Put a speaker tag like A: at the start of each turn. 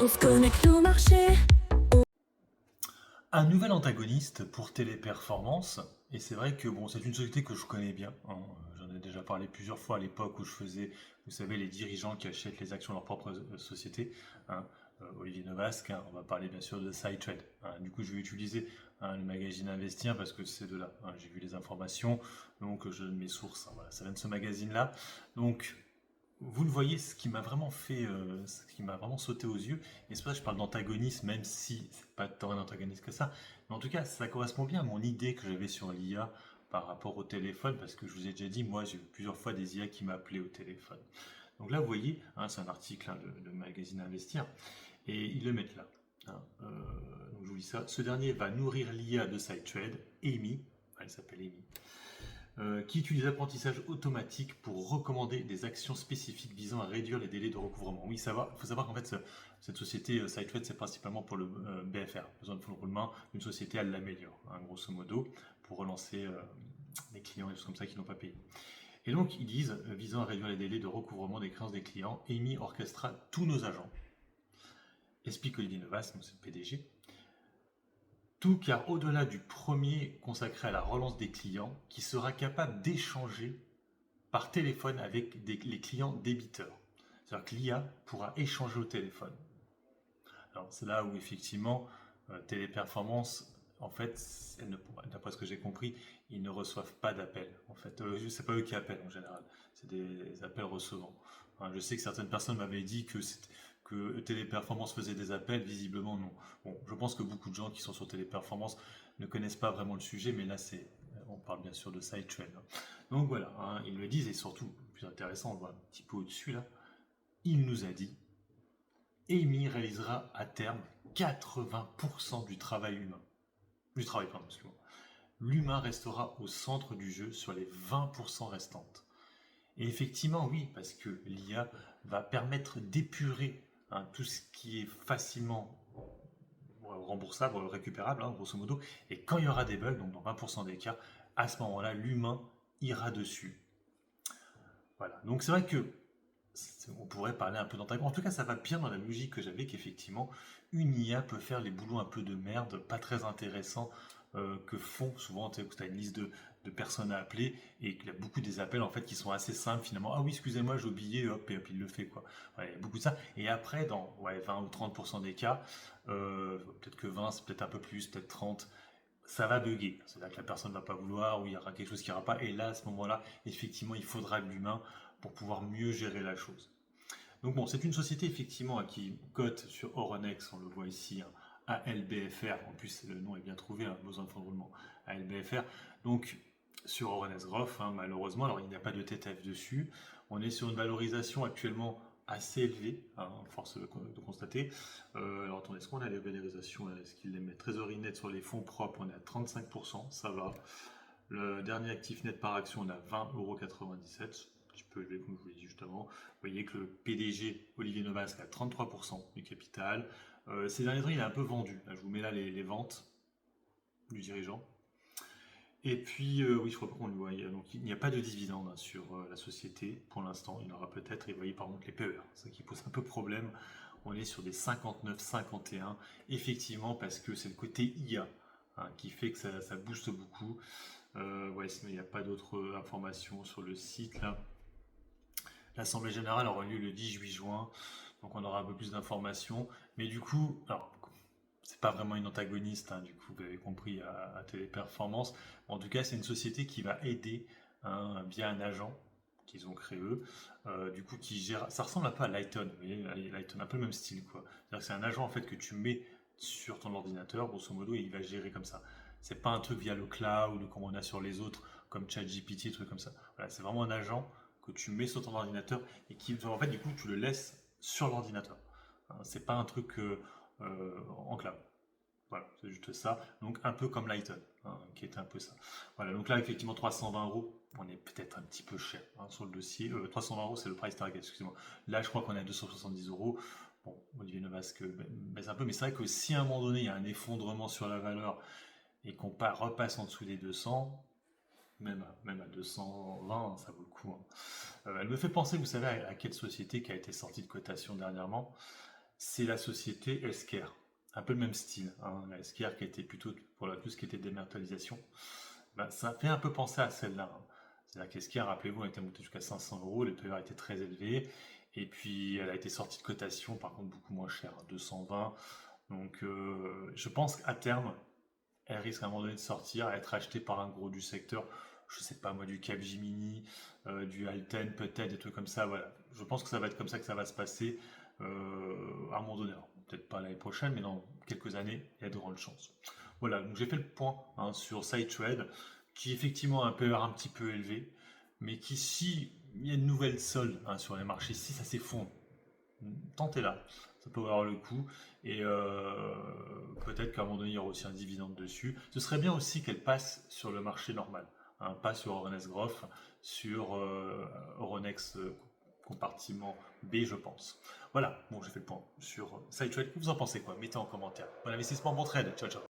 A: On se connecte au marché.
B: Un nouvel antagoniste pour Téléperformance, et c'est vrai que bon, c'est une société que je connais bien, hein. J'en ai déjà parlé plusieurs fois à l'époque où je faisais, vous savez, les dirigeants qui achètent les actions de leur propre société, hein, Olivier Novasque, hein, on va parler bien sûr de SideTrade, hein. Du coup, je vais utiliser, hein, le magazine Investir parce que c'est de là, hein, j'ai vu les informations, donc je donne mes sources, hein, voilà, ça vient de ce magazine-là. Donc, vous le voyez, ce qui m'a vraiment fait, ce qui m'a vraiment sauté aux yeux, et c'est pour ça que je parle d'antagonisme, même si c'est pas tant un antagoniste que ça, mais en tout cas, ça correspond bien à mon idée que j'avais sur l'IA par rapport au téléphone, parce que je vous ai déjà dit, moi j'ai eu plusieurs fois des IA qui m'appelaient au téléphone. Donc là, vous voyez, hein, c'est un article, hein, de magazine Investir, et ils le mettent là, hein. Donc je vous lis ça. Ce dernier va nourrir l'IA de SideTrade, Amy, elle s'appelle Amy, qui utilise l'apprentissage automatique pour recommander des actions spécifiques visant à réduire les délais de recouvrement. Oui, ça va. Il faut savoir qu'en fait, cette société SideTrade, c'est principalement pour le BFR, besoin de fonds de roulement. Une société, elle l'améliore, hein, grosso modo, pour relancer les clients et tout comme ça qui n'ont pas payé. Et donc, ils disent, visant à réduire les délais de recouvrement des créances des clients, EMI orchestra tous nos agents, explique Olivier Novas, donc c'est le PDG, tout car au-delà du premier consacré à la relance des clients, qui sera capable d'échanger par téléphone avec les clients débiteurs. C'est-à-dire que l'IA pourra échanger au téléphone. Alors c'est là où effectivement Téléperformance, en fait, d'après ce que j'ai compris, ils ne reçoivent pas d'appels. En fait, c'est pas eux qui appellent en général, c'est des appels recevants. Hein, je sais que certaines personnes m'avaient dit que Téléperformance faisait des appels, visiblement non. Bon, je pense que beaucoup de gens qui sont sur Téléperformance ne connaissent pas vraiment le sujet, mais là on parle bien sûr de SideTrade, hein. Donc voilà, hein, ils le disent, et surtout, le plus intéressant, on le voit un petit peu au-dessus là, il nous a dit, Amy réalisera à terme 80% du travail humain. Du travail, pardon, excuse-moi. L'humain restera au centre du jeu sur les 20% restantes. Et effectivement, oui, parce que l'IA va permettre d'épurer, hein, tout ce qui est facilement remboursable, récupérable, hein, grosso modo. Et quand il y aura des bugs, donc dans 20% des cas, à ce moment-là, l'humain ira dessus. Voilà. Donc c'est vrai que on pourrait parler un peu d'antagonisme. En tout cas, ça va bien dans la logique que j'avais qu'effectivement, une IA peut faire les boulots un peu de merde, pas très intéressants, que font souvent, tu as une liste de personnes à appeler et qu'il y a beaucoup des appels en fait qui sont assez simples finalement. Ah oui, excusez-moi, j'ai oublié, hop, et hop, il le fait quoi. Ouais, il y a beaucoup de ça. Et après, dans 20 ou 30% des cas, peut-être que 20, c'est peut-être un peu plus, peut-être 30, ça va bugger. C'est-à-dire que la personne ne va pas vouloir, ou il y aura quelque chose qui n'ira pas. Et là, à ce moment-là, effectivement, il faudra de l'humain pour pouvoir mieux gérer la chose. Donc bon, c'est une société effectivement qui cote sur Euronext, on le voit ici, hein, ALBFR, en plus le nom est bien trouvé, hein, besoin de fonds de roulement, ALBFR. Donc sur Euronext Growth, hein, malheureusement, alors il n'y a pas de TTF dessus, on est sur une valorisation actuellement assez élevée, hein, force de constater. Alors attendez, est-ce qu'on a les valorisations, est-ce qu'il les met trésorerie nette sur les fonds propres, on est à 35%, ça va. Le dernier actif net par action, on a 20,97 €. Un petit peu élevé, comme je vous l'ai dit justement. Vous voyez que le PDG, Olivier Novasque, a 33% du capital. Ces derniers temps, il a un peu vendu. Là, je vous mets là les ventes du dirigeant. Et puis, oui, je crois pas qu'on le voit. Donc, il n'y a pas de dividende, hein, sur la société pour l'instant. Il y en aura peut-être. Et vous voyez par contre les PER. C'est ça qui pose un peu problème. On est sur des 59, 51. Effectivement, parce que c'est le côté IA, hein, qui fait que ça booste beaucoup. Ouais, sinon il n'y a pas d'autres informations sur le site là. L'Assemblée générale aura lieu le 18 juin, donc on aura un peu plus d'informations. Mais du coup, alors, c'est pas vraiment une antagoniste, hein, du coup, vous avez compris, à Téléperformance. En tout cas, c'est une société qui va aider, hein, via un agent qu'ils ont créé eux, du coup, qui gère. Ça ressemble un peu à Lighton, vous voyez, Lighton, un peu le même style, quoi. C'est-à-dire que c'est un agent en fait que tu mets sur ton ordinateur, grosso modo, et il va gérer comme ça. C'est pas un truc via le cloud comme on a sur les autres, comme ChatGPT, trucs comme ça. Voilà, c'est vraiment un agent que tu mets sur ton ordinateur et qui, en fait, du coup, tu le laisses sur l'ordinateur. Hein, c'est pas un truc en cloud. Voilà, c'est juste ça. Donc un peu comme Lighton, hein, qui est un peu ça. Voilà, donc là effectivement 320 euros, on est peut-être un petit peu cher, hein, sur le dossier. 320 euros, c'est le price target, excusez-moi. Là, je crois qu'on est à 270 euros. Bon, Olivier Novasque baisse un peu, mais c'est vrai que si à un moment donné il y a un effondrement sur la valeur et qu'on repasse en dessous des 200, même à 220, ça vaut le coup, hein. Elle me fait penser, vous savez, à quelle société qui a été sortie de cotation dernièrement. C'est la société Healthcare. Un peu le même style, hein. La Healthcare qui était plutôt pour tout ce qui était dématérialisation. Ben, ça fait un peu penser à celle-là, hein. C'est-à-dire qu'Healthcare, rappelez-vous, elle était montée jusqu'à 500 euros, les PER étaient très élevés. Et puis elle a été sortie de cotation, par contre beaucoup moins cher, 220. Donc je pense qu'à terme, elle risque à un moment donné de sortir, à être achetée par un gros du secteur, je sais pas moi, du Capgemini, du Alten peut-être, des trucs comme ça, voilà. Je pense que ça va être comme ça que ça va se passer à un moment donné. Alors, peut-être pas l'année prochaine, mais dans quelques années, il y a de grandes chances. Voilà, donc j'ai fait le point, hein, sur SideTrade, qui effectivement a un PER un petit peu élevé, mais qui, si il y a une nouvelle solde, hein, sur les marchés, si ça s'effondre, tentez-la, ça peut valoir le coup. Et peut-être qu'à un moment donné, il y aura aussi un dividende dessus. Ce serait bien aussi qu'elle passe sur le marché normal, hein, pas sur Euronext Growth, sur Euronext compartiment B, je pense. Voilà, bon, j'ai fait le point sur SideTrade. Vous en pensez quoi? Mettez en commentaire. Bon investissement, bon trade. Ciao, ciao.